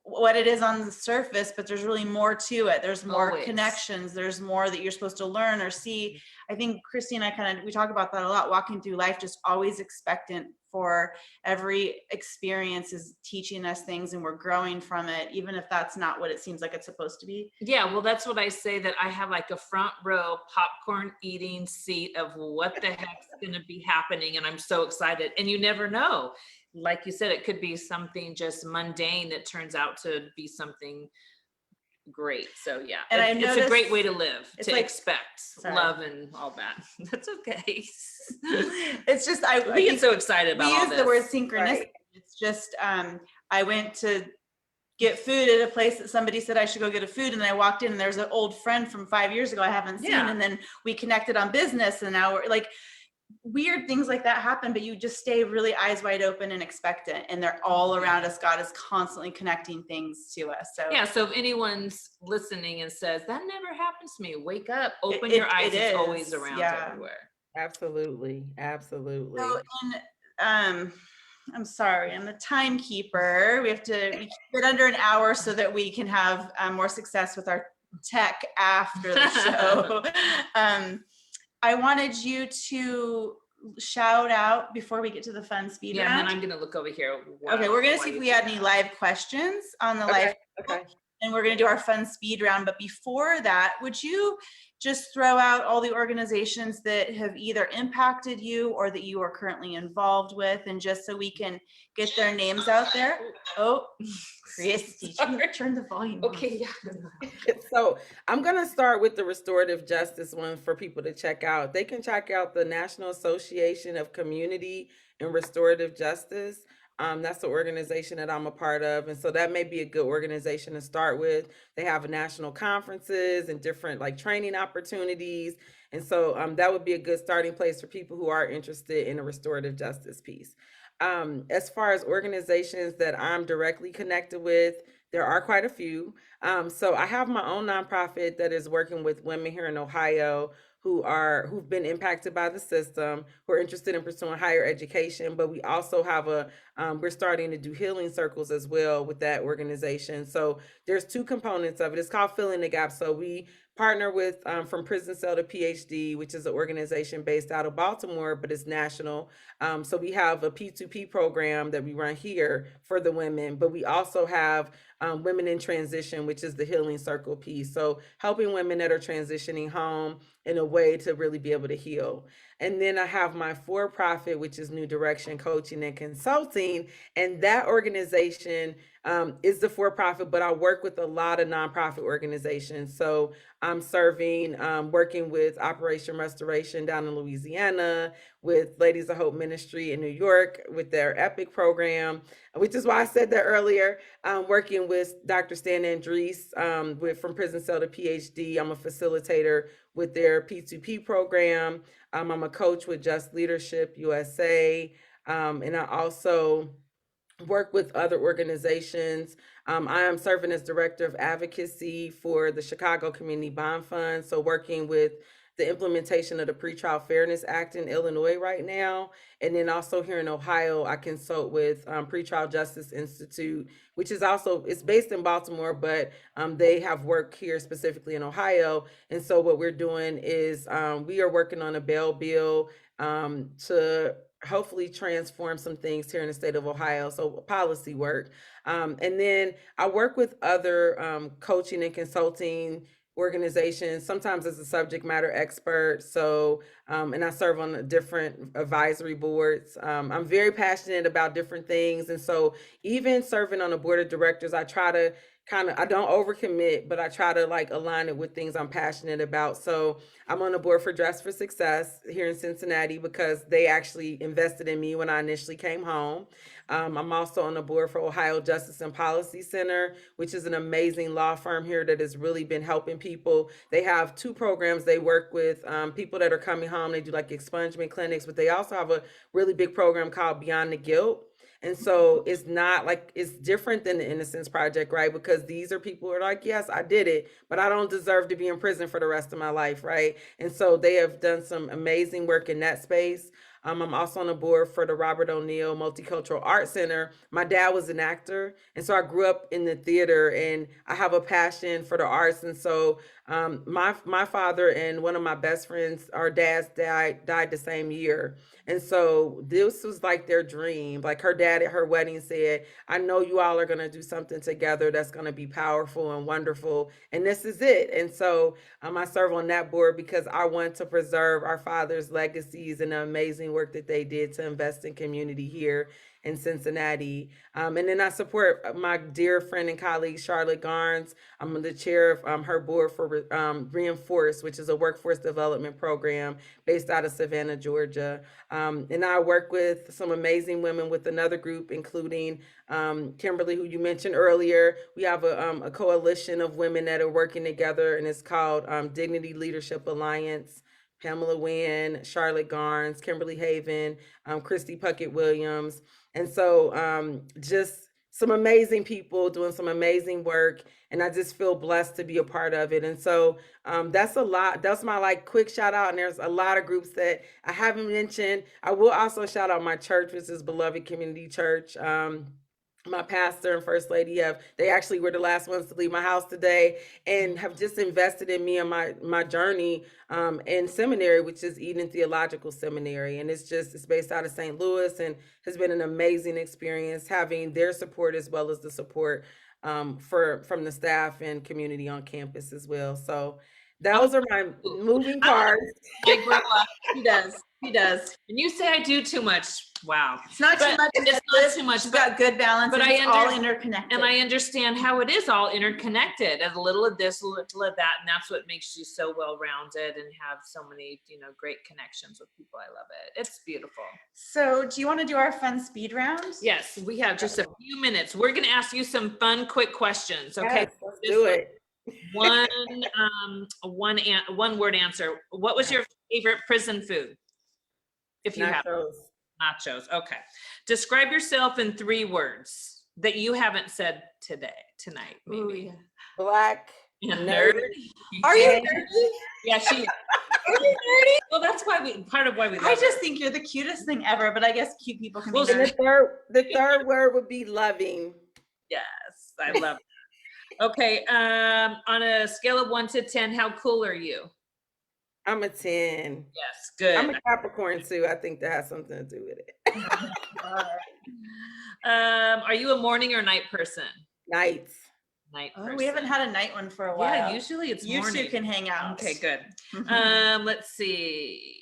what it is on the surface, but there's really more to it. There's more Always. connections. There's more that you're supposed to learn or see. I think Christy and I we talk about that a lot, walking through life, just always expectant for every experience is teaching us things and we're growing from it, even if that's not what it seems like it's supposed to be. Yeah, well, that's what I say, that I have like a front row popcorn eating seat of what the heck's gonna be happening, and I'm so excited. And you never know. Like you said, it could be something just mundane that turns out to be something great. So yeah, And I it's a noticed great way to live, it's to like- expect sorry. love and all that. That's okay. It's just We get so excited about we all use this. the word synchronicity. Right. It's just I went to get food at a place that somebody said I should go get a food, and then I walked in and there's an old friend from 5 years ago I haven't seen, Yeah. and then we connected on business, and now we're like, weird things like that happen, but you just stay really eyes wide open and expectant, and they're all around us. God is constantly connecting things to us. So Yeah, so if anyone's listening and says, that never happens to me, wake up, open It- your eyes, it it's is, always around yeah. everywhere. absolutely, absolutely. So I'm sorry, I'm the timekeeper. We keep it under an hour so that we can have more success with our tech after the show. I wanted you to shout out before we get to the fun speed Yeah, and round. then I'm gonna look over here. Okay, we're gonna while see if you we do had that. any live questions on the live, Okay. and we're gonna do our fun speed round. But before that, would you just throw out all the organizations that have either impacted you or that you are currently involved with, and just so we can get their names out there? Oh, Christy, turn the volume on. Okay, yeah. So I'm going to start with the Restorative Justice one for people to check out. They can check out the National Association of Community and Restorative Justice. That's the organization that I'm a part of. And so that may be a good organization to start with. They have national conferences and different like training opportunities. And so that would be a good starting place for people who are interested in a restorative justice piece. As far as organizations that I'm directly connected with, there are quite a few. So I have my own nonprofit that is working with women here in Ohio who've been impacted by the system, who are interested in pursuing higher education. But we also have we're starting to do healing circles as well with that organization. So there's two components of it. It's called Filling the Gap. So we partner with From Prison Cell to PhD, which is an organization based out of Baltimore, but it's national. So we have a P2P program that we run here for the women, but we also have Women in Transition, which is the healing circle piece. So helping women that are transitioning home in a way to really be able to heal. And then I have my for-profit, which is New Direction Coaching and Consulting. And that organization is the for-profit, but I work with a lot of nonprofit organizations. So I'm working with Operation Restoration down in Louisiana, with Ladies of Hope Ministry in New York with their EPIC program, which is why I said that earlier. Working with Dr. Stan Andrees From Prison Cell to PhD. I'm a facilitator with their P2P program. I'm a coach with Just Leadership USA. And I also work with other organizations. I am serving as director of advocacy for the Chicago Community Bond Fund. So working with the implementation of the Pretrial Fairness Act in Illinois right now. And then also here in Ohio, I consult with Pretrial Justice Institute, which is it's based in Baltimore, but they have work here specifically in Ohio. And so what we're doing is we are working on a bail bill to hopefully transform some things here in the state of Ohio. So policy work. And then I work with other coaching and consulting organizations, sometimes as a subject matter expert. So, and I serve on different advisory boards. I'm very passionate about different things. And so even serving on a board of directors, I try to I don't overcommit, but I try to like align it with things I'm passionate about. So I'm on the board for Dress for Success here in Cincinnati because they actually invested in me when I initially came home. I'm also on the board for Ohio Justice and Policy Center, which is an amazing law firm here that has really been helping people. They have two programs. They work with people that are coming home. They do like expungement clinics, but they also have a really big program called Beyond the Guilt. And so it's not like, it's different than the Innocence Project, right? Because these are people who are like, yes, I did it, but I don't deserve to be in prison for the rest of my life, right? And so they have done some amazing work in that space. I'm also on the board for the Robert O'Neill Multicultural Art Center. My dad was an actor, and so I grew up in the theater, and I have a passion for the arts. And so my father and one of my best friends, our dads died the same year. And so this was like their dream. Like her dad at her wedding said, I know you all are going to do something together that's going to be powerful and wonderful. And this is it. And so I serve on that board because I want to preserve our father's legacies and the amazing work that they did to invest in community here in Cincinnati. And then I support my dear friend and colleague, Charlotte Garnes. I'm the chair of her board for Reinforce, which is a workforce development program based out of Savannah, Georgia. And I work with some amazing women with another group, including Kimberly, who you mentioned earlier. We have a coalition of women that are working together, and it's called Dignity Leadership Alliance. Pamela Wynn, Charlotte Garnes, Kimberly Haven, Christy Puckett Williams. And so just some amazing people doing some amazing work. And I just feel blessed to be a part of it. And so that's a lot. That's my like quick shout out. And there's a lot of groups that I haven't mentioned. I will also shout out my church, which is Beloved Community Church. My pastor and first lady they actually were the last ones to leave my house today and have just invested in me and my journey in seminary, which is Eden Theological Seminary. And it's based out of St. Louis and has been an amazing experience having their support as well as the support from the staff and community on campus as well. So those are my moving parts. I grow up. He does. And you say I do too much. Wow. It's not too much. It's not too much. She's got good balance, but it's all interconnected. And I understand how it is all interconnected, and a little of this, a little of that, and that's what makes you so well-rounded and have so many, great connections with people. I love it. It's beautiful. So, do you want to do our fun speed round? Yes, we have just a few minutes. We're going to ask you some fun, quick questions. Okay, yes, let's do it. One word answer. What was your favorite prison food? If you have nachos. Okay. Describe yourself in 3 words that you haven't said tonight, maybe. Ooh, yeah. Black. Nerdy. Are you nerdy? Yeah, she. Are you nerdy? Well, that's part of why we love I just think you're the cutest thing ever, but I guess cute people can be nerdy. The third word would be loving. Yes, I love it. Okay. On a scale of 1 to 10, how cool are you? I'm a 10. Yes, good. I'm a Capricorn too. I think that has something to do with it. Are you a morning or night person? Night person. We haven't had a night one for a while. Yeah, usually it's morning. You two can hang out. Okay, good. Let's see.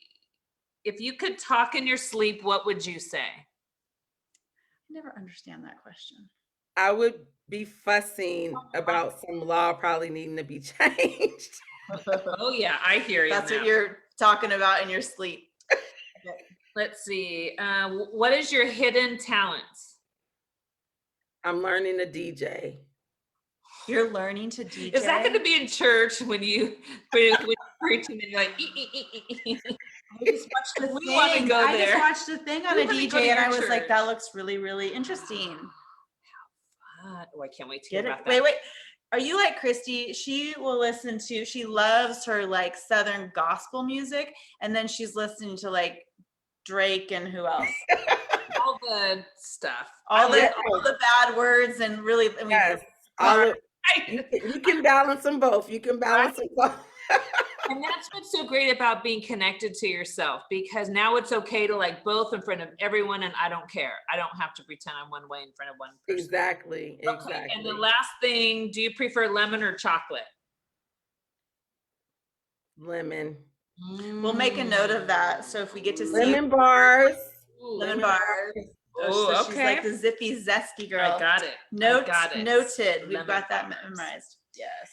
If you could talk in your sleep, what would you say? I never understand that question. I would be fussing about some law probably needing to be changed. Oh yeah, I hear you. That's what you're talking about in your sleep. Let's see. What is your hidden talent? I'm learning to DJ. You're learning to DJ? Is that going to be in church when you're preaching and you're like, I just watched the thing. Want to go there. I just watched a thing on a DJ and I was like, that looks really, really interesting. Oh, I can't wait to get about that. Wait. Are you like Christy? She loves her like Southern gospel music. And then she's listening to like Drake and who else? All the stuff. All the bad words and really. Yes. You can balance them both. You can balance them both. And that's what's so great about being connected to yourself, because now it's okay to like both in front of everyone, and I don't care. I don't have to pretend I'm one way in front of one person. Exactly. Okay. And the last thing, do you prefer lemon or chocolate? Lemon. We'll make a note of that. So if we get to see you, Lemon bars. lemon bars. Oh, So she's like okay. the zippy, zesty girl. I got it. Notes, got it. noted. We've Lemon got that bars. memorized. Yes.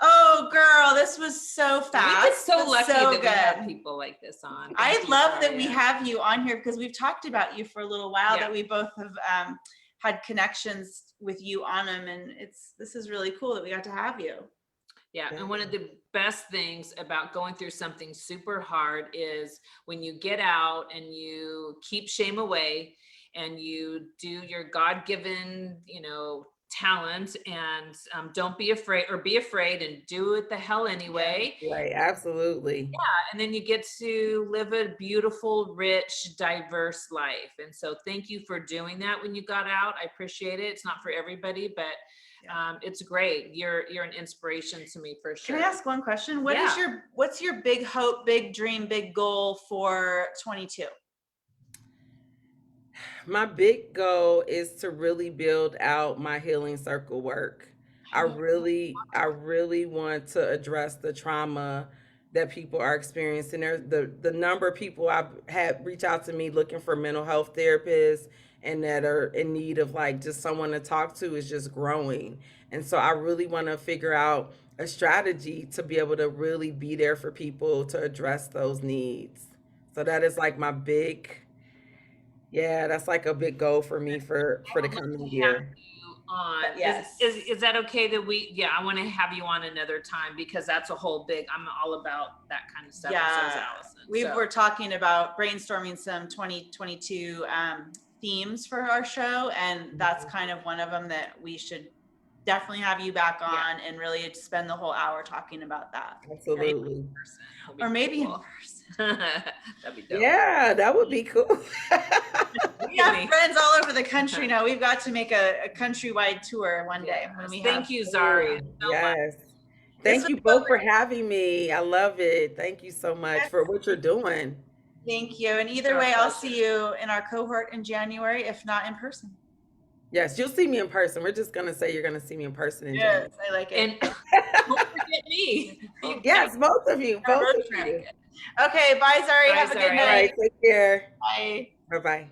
Oh, girl, this was so fast. We get so That's lucky so that we have good. people like this on. I Thank you, love that we Zaria. have you on here because we've talked about you for a little while, Yeah. that we both have had connections with you on them, and this is really cool that we got to have you. Yeah, and one of the best things about going through something super hard is when you get out and you keep shame away and you do your God-given, talent, and don't be afraid, or be afraid and do it the hell anyway. Right, absolutely. And then you get to live a beautiful, rich, diverse life. And so thank you for doing that when you got out. I appreciate it. It's not for everybody, but it's great. You're an inspiration to me for sure. Can I ask one question? What's your big hope, big dream, big goal for 22? My big goal is to really build out my healing circle work. I really want to address the trauma that people are experiencing. The number of people I've had reach out to me looking for mental health therapists and that are in need of like just someone to talk to is just growing. And so I really want to figure out a strategy to be able to really be there for people to address those needs. So that is like my big, that's like a big goal for me for the coming year. On. Yes. Is that okay that I want to have you on another time, because that's a whole big, I'm all about that kind of stuff. Yeah. And so is Allison. We're talking about brainstorming some 2022 themes for our show, and that's kind of one of them that we should definitely have you back on and really spend the whole hour talking about that. Absolutely. Or maybe cool. in person. That'd be dope. Yeah, that would be cool. We have friends all over the country now. We've got to make a countrywide tour one day. Thank you, Zaria. Yes. Thank you both for having me. I love it. Thank you so much for what you're doing. Thank you. And either way, I'll see you in our cohort in January, if not in person. Yes, you'll see me in person. We're just going to say you're going to see me in person in January. Yes, I like it. And don't forget me. Yes, both of you. Both of you. Okay, bye, Zaria. Have a good night. All right, take care. Bye. Bye-bye.